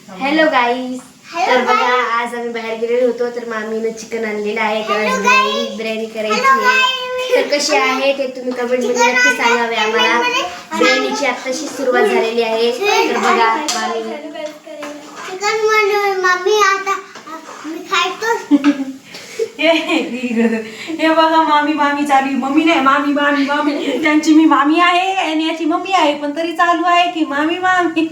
Hello गाईस. तर बघा आज आम्ही बाहेर गेलेलो होतो तर मामीनं चिकन आणलेलं आहे. तर बिर्याणी करायची आहे. तर कशी आहे ते तुम्ही कमेंट मध्ये नक्की सांगावे आम्हाला. बिर्याणीची आताशी सुरुवात झालेली आहे. तर बघा मम्मी आता मी खायतो. हे बघा मामी मामी चालू. मम्मी नाही मामी मामी मामी. त्यांची मी मामी आहे आणि याची मम्मी आहे पण तरी चालू आहे की मामी मामी.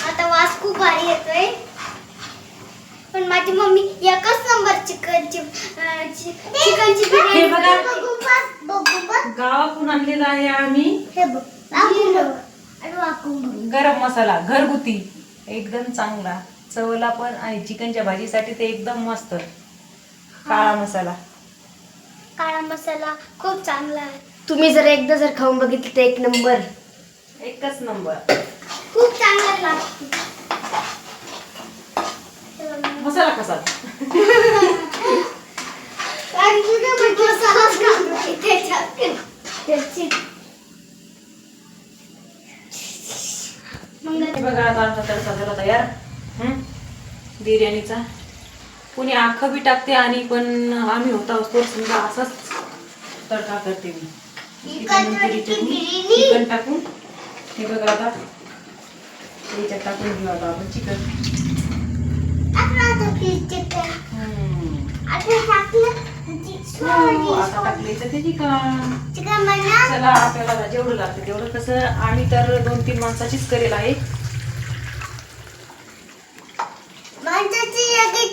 आता वास खूप भारी येतोय पण माझी मम्मी एकच नंबर चिकनची हे बघा बिर्याणी गावाकडून आणलेला आहे आम्ही. हे बघ गरम मसाला घरगुती एकदम चांगला चवला पण आणि चिकनच्या भाजीसाठी ते एकदम मस्त. काळा मसाला खूप चांगला आहे. तुम्ही जर एकदा जर खाऊन बघितलं तर एक नंबर. एकच नंबर खूप चांगला लागतो. मसाला कसा बघा आता आमचा तडका झाला तयार बिर्याणीचा. कोणी आखं बी टाकते आणि पण आम्ही होता असतो समजा असाच तडका करते मी. चिकन टाकून हे बघा आता त्याच्यात टाकून घेऊ आता आपण चिकन. आता टाकलेचं ते चिकन. चला आपल्याला जेवढं लागतं तेवढं. कसं आम्ही तर 2-3 माणसाचीच करेल आहे.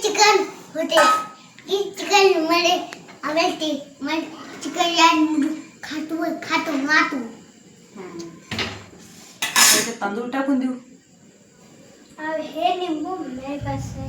चिकन होते चिकन मध्ये आवडते चिकन खातो मातो. तांदूळ टाकून देऊ. हे निंबू मेरे पास है.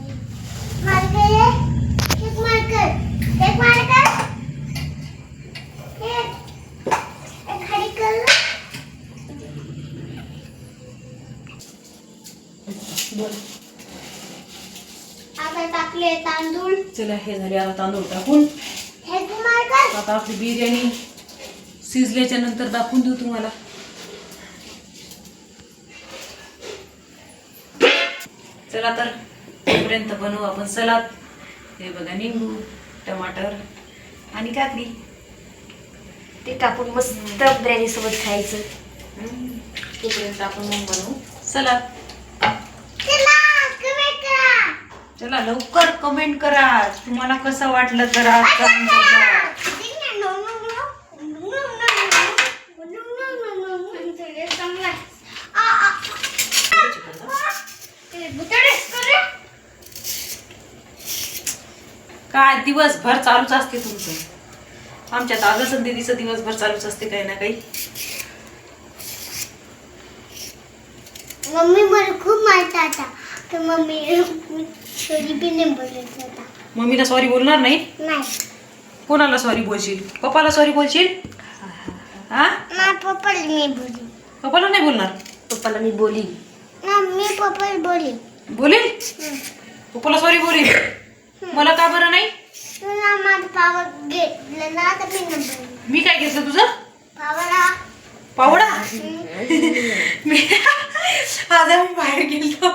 आता टाकले तांदूळ. चला हे झाले आता तांदूळ टाकून. आता आपली बिर्याणी शिजल्याच्या नंतर दाखवून देऊ तुम्हाला. चला तर तोपर्यंत बनवू आपण सलाद. हे बघा निंबू टमाटर आणि काकडी ते टाकून मस्त बिर्याणी सोबत खायचं. तोपर्यंत आपण मग बनवू सलाद. चला लवकर कमेंट करा तुम्हाला कसं वाटलं तर आजचा काय दिवसभर चालूच असते तुमचं. आमच्यात आगसन दीदीचं दिवसभर चालूच असते काही ना काही. मम्मी मला खूप मारतात आता तर मम्मी सॉरी बी नाही बोलत आता. मम्मीला सॉरी बोलणार नाही. कोणाला सॉरी बोलशील? पप्पाला सॉरी बोलशील? हा पप्पाला मी बोली. पप्पाला नाही बोलणार. पप्पाला मी बोली. मी पप्पाला बोली. बोलेल पप्पाला सॉरी बोलेल. मला का बरं नाही? तुला माझं पावर घेतलं ना तर मी नंबर. मी काय घेतलं तुझं? पावडा. आज आम्ही बाहेर गेलो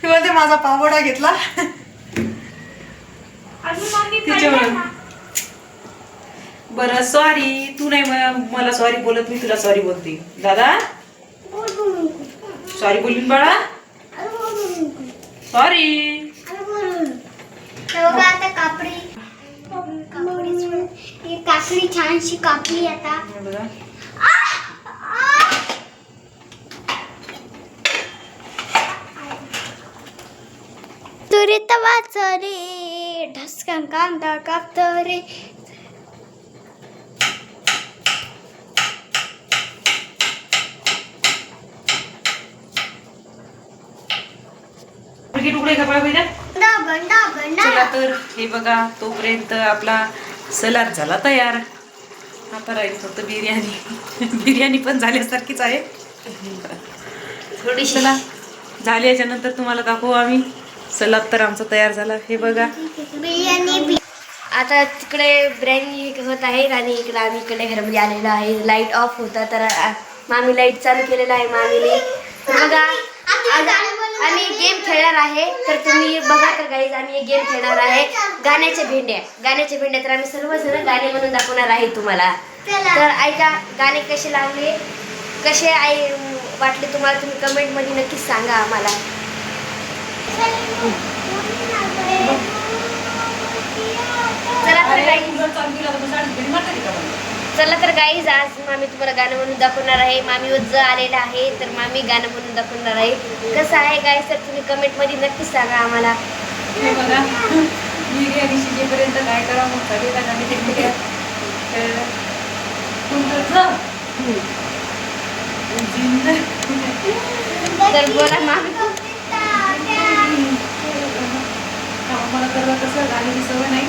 तेव्हा ते माझा पावडा घेतला तिच्यावर. बरं सॉरी. तू नाही मला सॉरी बोलत मी तुला सॉरी बोलते. दादा सॉरी बोलीन बाळा. सॉरी. आता काकडी छानशी कापली आता. बघा तुरी तवाच रे ढसकन कांदा कापतो रे. तुकडे का पाहिजे. चला तर हे बघा तोपर्यंत आपला सलाद झाला तयार. आता राहील फक्त बिर्याणी. बिर्याणी पण झाल्यासारखीच आहे थोडीशी. चला झाल्याच्या नंतर तुम्हाला दाखवू आम्ही. सलाद तर आमचा तयार झाला. हे बघा बिर्याणी आता तिकडे बिर्याणी होत आहे आणि इकडे आम्ही इकडे घरामध्ये आलेलो आहे. लाईट ऑफ होता तर मामी लाईट चालू केलेला आहे मामीने. तर बघा आज आम्ही गेम खेळणार आहे. तर तुम्ही बघा तर गाईज आम्ही एक गेम खेळणार आहे गाण्याच्या भेंड्या. गाण्याच्या भेंड्या तर आम्ही सर्वजण गाणे म्हणून दाखवणार आहे तुम्हाला. तर ऐका गाणे कसे लागले कसे वाटले तुम्हाला तुम्ही कमेंटमध्ये नक्कीच सांगा आम्हाला. चला तर गाईज आज मामी तुम्हाला गाणं म्हणून दाखवणार आहे. मामी वज्ज आलेला आहे तर मामी गाणं म्हणून दाखवणार आहे. कसं आहे गाईज तर तुम्ही कमेंटमध्ये नक्कीच सांगा आम्हाला. हे बघा बिर्याणी शिजेपर्यंत काय करा मग सगळे गाणे ते तर बोला मामी. मला तर कसं गाण्याची सवय नाही.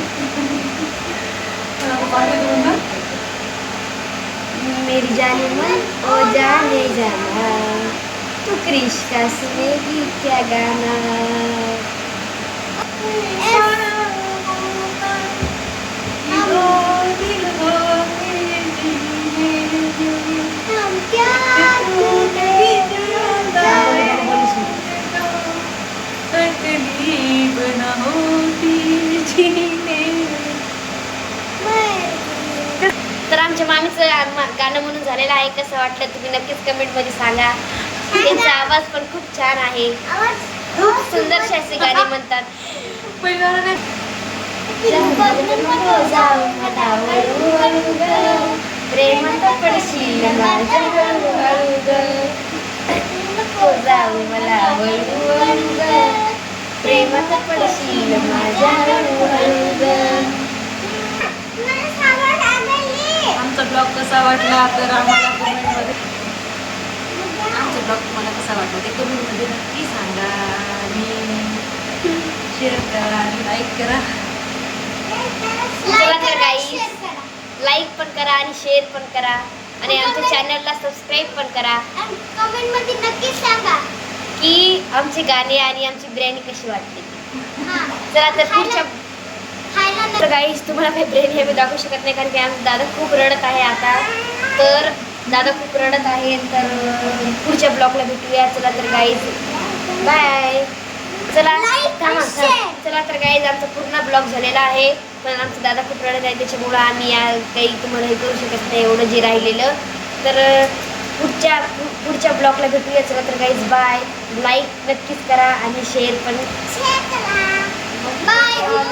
पाणी देऊन ना मेरी जाने मन ओ जाने जाना तू क्रिश का सुनेगी क्या गाना. तर आमच्या मामीचं गाणं म्हणून झालेलं आहे. कसं वाटलं तुम्ही नक्कीच कमेंटमध्ये सांगा. त्यांचा आवाज पण खूप छान आहे. खूप सुंदरशी असे गाणे म्हणतात. प्रेमात पडशील माझ्या हळूहळू ग नको जाऊ मला हळूहळू ग प्रेमात पडशील माझ्या हळूहळू ग. आमचा ब्लॉग कसा वाटला तर आम्हाला कमेंटमध्ये आमचा ब्लॉग तुम्हाला कसा वाटला ते कमेंटमध्ये नक्की सांगा आणि शेअर करा आणि लाईक करा. चला तर गाईज लाईक पण करा आणि शेअर पण करा आणि आमच्या चॅनलला सबस्क्राईब पण करा. कमेंटमध्ये नक्कीच सांगा की आमचे गाणे आणि आमची बिर्याणी कशी वाटते. चला तर पुढच्या तर गाईज तुम्हाला काही बिर्याणी आम्ही दाखवू शकत नाही कारण की आमचा दादा खूप रडत आहे आता. तर दादा खूप रडत आहे तर पुढच्या ब्लॉगला भेटूया. चला तर गाईज बाय. चला थांबा. चला तर गाईज आमचा पूर्ण ब्लॉग झालेला आहे पण आमचा दादा खूप रडत आहे त्याच्यामुळं आम्ही काही तुम्हाला हे करू शकत नाही एवढं जे राहिलेलं. तर पुढच्या ब्लॉगला भेटूया. चला तर गाईज बाय. लाईक नक्कीच करा आणि शेअर पण बाय.